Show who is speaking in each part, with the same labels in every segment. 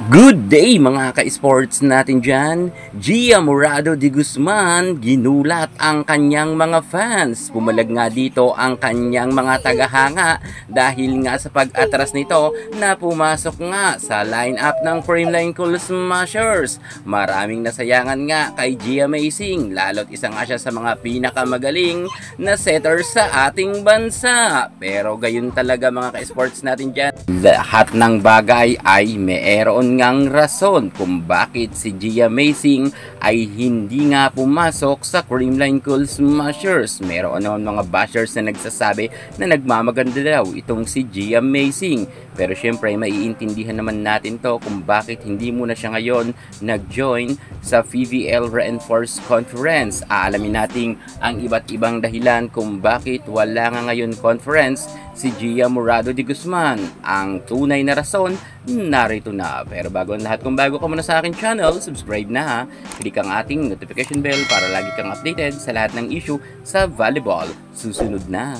Speaker 1: Good day mga ka-sports natin dyan. Gia Morado de Guzman ginulat ang kanyang mga fans. Pumalag nga dito ang kanyang mga tagahanga dahil nga sa pag-atras nito na pumasok nga sa lineup ng Creamline Cool Smashers. Maraming nasayangan nga kay Gia Amazing, lalo't isa nga siya sa mga pinakamagaling na setter sa ating bansa. Pero gayon talaga mga ka-sports natin dyan. Lahat ng bagay ay meron ngang rason kung bakit si Gia Amazing ay hindi nga pumasok sa Creamline Cool Smashers. Meron naman mga bashers na nagsasabi na nagmamaganda daw itong si Gia Amazing. Pero syempre maiintindihan naman natin to kung bakit hindi muna siya ngayon nag-join sa PVL Reinforced Conference. Aalamin natin ang iba't ibang dahilan kung bakit wala nga ngayon conference si Gia Morado de Guzman. Ang tunay na rason, narito na. Pero bago ang lahat, kung bago ka muna sa akin channel, subscribe na ha. Click ang ating notification bell para lagi kang updated sa lahat ng issue sa volleyball. Susunod na.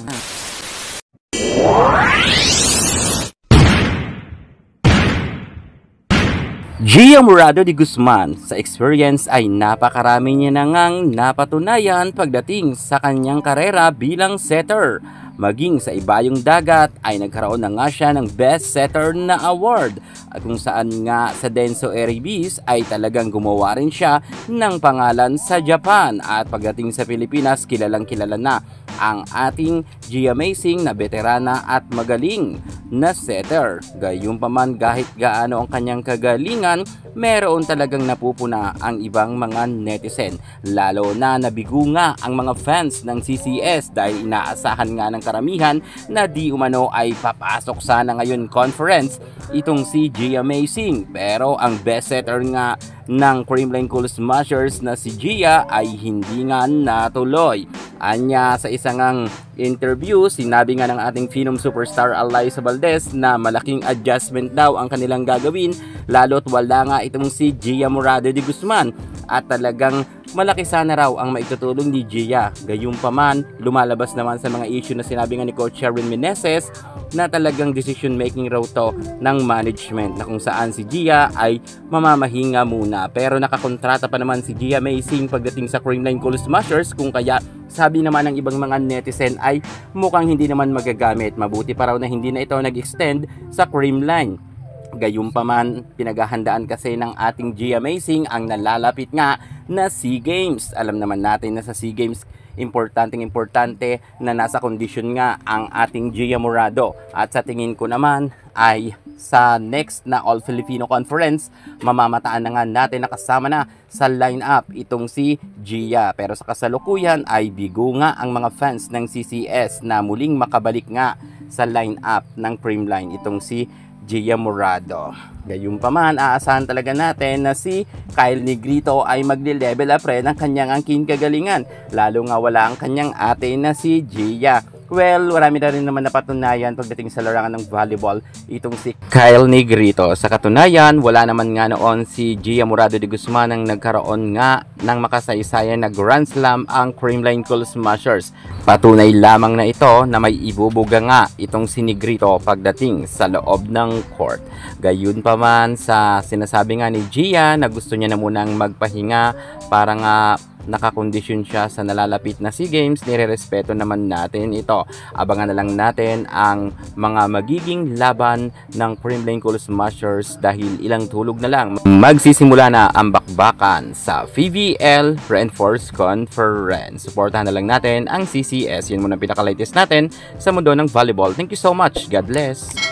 Speaker 1: Gia Morado de Guzman, sa experience ay napakarami niya nang napatunayan pagdating sa kanyang karera bilang setter. Maging sa ibayong dagat ay nagkaroon na nga siya ng Best Setter na award at kung saan nga sa Denso Erebis ay talagang gumawa rin siya ng pangalan sa Japan at pagdating sa Pilipinas kilalang kilala na ang ating Gia Amazing na veterana at magaling na setter. Gayunpaman kahit gaano ang kanyang kagalingan, meron talagang napupuna ang ibang mga netizen. Lalo na nabigo nga ang mga fans ng CCS dahil inaasahan nga ng karamihan na di umano ay papasok sana ngayon conference itong si Gia Amazing. Pero ang best setter nga ng Creamline Cool Smashers na si Gia ay hindi nga natuloy. Anya sa isang interview, sinabi nga ng ating Phenom superstar Alyssa Valdez na malaking adjustment daw ang kanilang gagawin lalo't wala nga itong si Gia Morado de Guzman at talagang malaki sana raw ang maitutulong ni Gia. Gayunpaman, lumalabas naman sa mga issue na sinabi nga ni Coach Sharon Meneses na talagang decision making raw to ng management na kung saan si Gia ay mamamahinga muna. Pero nakakontrata pa naman si Gia Amazing pagdating sa Creamline Cool Smashers, kung kaya sabi naman ng ibang mga netizen ay mukhang hindi naman magagamit. Mabuti pa raw na hindi na ito nag-extend sa Creamline. Gayunpaman, pinaghahandaan kasi ng ating Gia Amazing ang nalalapit nga na SEA Games. Alam naman natin na sa SEA Games, importante na nasa kondisyon nga ang ating Gia Morado. At sa tingin ko naman ay sa next na All Filipino Conference, mamamataan na nga natin na kasama na sa lineup itong si Gia. Pero sa kasalukuyan ay bigo nga ang mga fans ng CCS na muling makabalik nga sa lineup ng Creamline itong si Gia Morado. Gayunpaman, aasahan talaga natin na si Kyle Negrito ay magle-level up rin ang kanyang angking kagalingan. Lalo nga wala ang kanyang ate na si Gia. Well, marami na rin naman napatunayan pagdating sa larangan ng volleyball itong si Kyle Negrito. Sa katunayan, wala naman nga noon si Gia Morado de Guzman ang nagkaroon nga ng makasaysayan na Grand Slam ang Creamline Cool Smashers. Patunay lamang na ito na may ibubuga nga itong si Negrito pagdating sa loob ng court. Gayun pa man sa sinasabi nga ni Gia na gusto niya na munang magpahinga para nga nakakondisyon siya sa nalalapit na SEA Games, nirerespeto naman natin ito. Abangan na lang natin ang mga magiging laban ng Creamline Cool Smashers dahil ilang tulog na lang magsisimula na ang bakbakan sa PVL Reinforced Conference. Suportahan na lang natin ang CCS. Yun muna pinaka-latest natin sa mundo ng volleyball. Thank you so much. God bless.